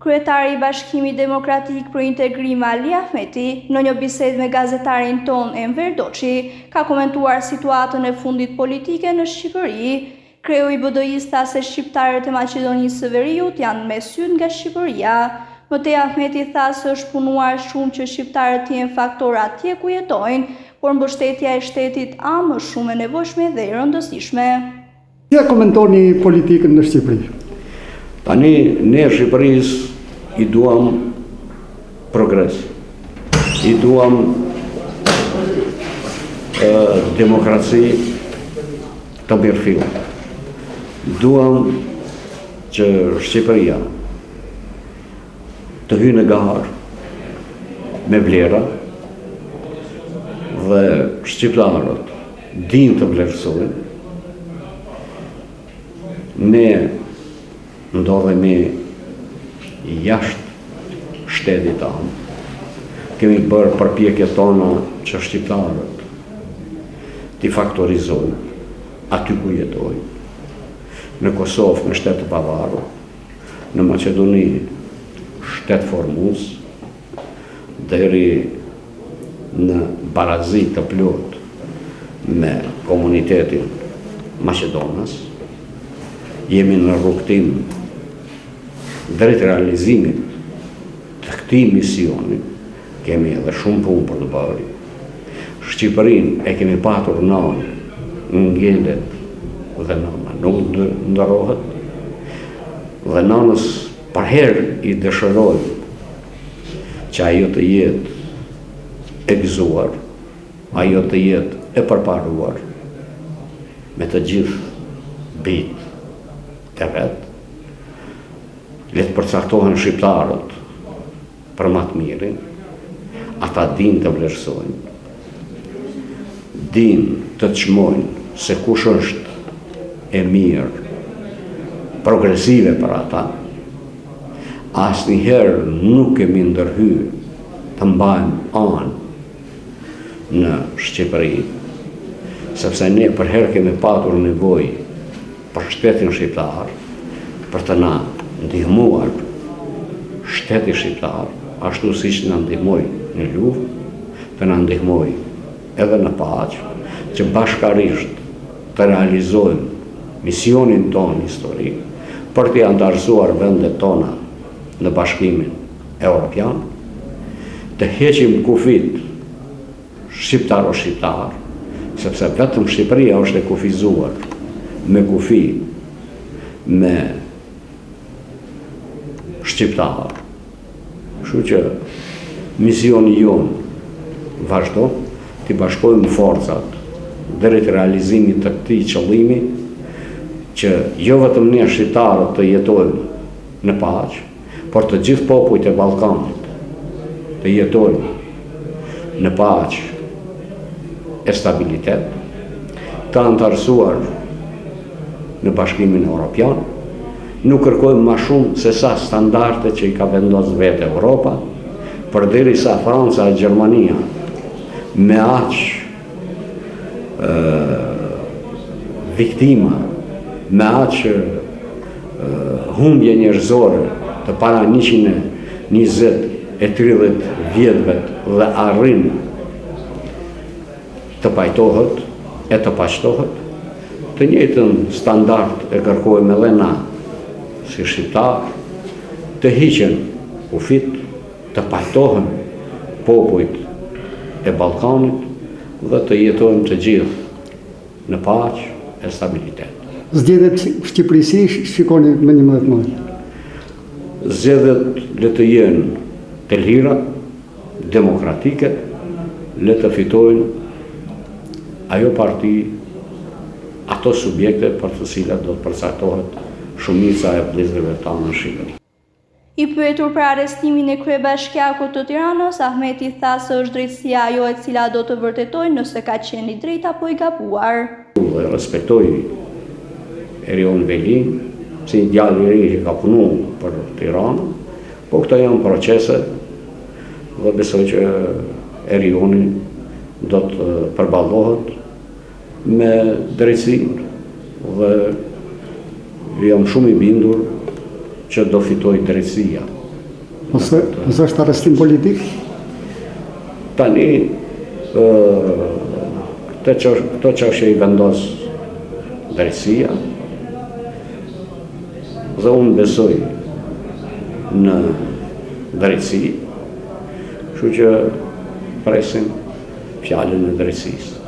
Kryetari i Bashkimit Demokratik për Integrim Ali Ahmeti, në një bisedë me gazetarin ton Enver Doçi, ka komentuar situatën e fundit politike në Shqipëri. Kreu i BDI-s tha se shqiptarët e Maqedonisë së Veriut janë me syt nga Shqipëria. Mëtej Ahmeti tha se është punuar shumë që shqiptarët të jenë faktor atje ku jetojnë, por mbështetja e shtetit më shumë e nevojshme dhe e rëndësishme. Si e komentoni politikën në Shqipëri? Tani ne Shqipërisë i duam progres, i duam demokraci të mirëfillt. Duam që Shqipëria të hyjë në garë me vlera dhe shqiptarët dinë të vlerësojnë. Ne ndodhemi jashtë shtetit tanë. Kemi bërë përpjekjet tona që shqiptarët t'i faktorizojnë aty ku jetojnë. Në Kosovë në shtetë pavarur, në Maqedoni shtetë formues, deri në barazi të plot me komunitetin Maqedonas. Jemi në rrugtim drejt realizimit të këtij misioni, kemi edhe shumë punë për të bërë. Shqipërinë e kemi patur nënë, ngjelet dhe nëna nuk ndërrohet, dhe nënës përherë i dëshirojmë që ajo të jetë e gëzuar, ajo të jetë e përparuar me të gjithë bitë të vetë. Le të përcaktohen shqiptarët për më të mirin, ata dinë të vlerësojnë, dinë të çmojnë se kush është e mirë, progresive për ata. Asnjëherë nuk kemi ndërhyrë të mbajmë anë në Shqipëri, sepse ne për herë kemi patur nevojë për shtetin shqiptar, për të na ndihmuar shteti shqiptar, ashtu siç na ndihmoi në luftë, të na ndihmoi edhe në paqë, që bashkarisht të realizojmë misionin tonë historik për të antarësuar vendet tona në Bashkimin Evropian, të heqim kufit shqiptar o shqiptar, sepse vetëm Shqipëria është e kufizuar me kufi me shqiptar. Kështu që misioni jonë vazhdo të bashkojmë forcat drejt realizimit të këtij qëllimi, që jo vetëm ne shqiptarët të jetojmë në paqë, por të gjithë popujt e Ballkanit të jetojnë në paqë e stabilitet, të antarësuar në Bashkimin Evropian. Nuk kërkojmë më shumë se sa standarde që i ka vendosur vetë Europa, përderisa Franca e Gjermania me aq viktima, me aq humbje njerëzore të para 120 e 30 vjetëve dhe arrin të pajtohet e të paqtohet, të njëjtën standard e kërkojmë edhe na si shqiptar, të hiqen kufit, të pajtohen popujt e Ballkanit dhe të jetojmë të gjithë në paqë e stabilitet. Zgjedhjet Shqipëri si shikoni me një mëdhet madh? Zgjedhjet le të jenë të lira, demokratike, le të fitojnë ajo parti, ato subjekte për të cilat do të përcaktohet shumica e vëllezërve tanë në Shqipëri. I pyetur për arrestimin e kryebashkiakut të Tiranës, Ahmeti tha se është drejtësia ajo e cila do të vërtetojë nëse ka qenë i drejtë apo i gabuar. Respektoj Erion Velin, si djalë i ri që ka punuar për Tiranën, po këto janë procese dhe besoj që Erioni do të përballohet me drejtësinë dhe jam shumë i bindur që do fitoj drejtësia Ose është arrestim politik? Tani, këto që është i vendos drejtësia, dhe unë besoj në drejtësi, kështu që presim fjallën e drejtësisë.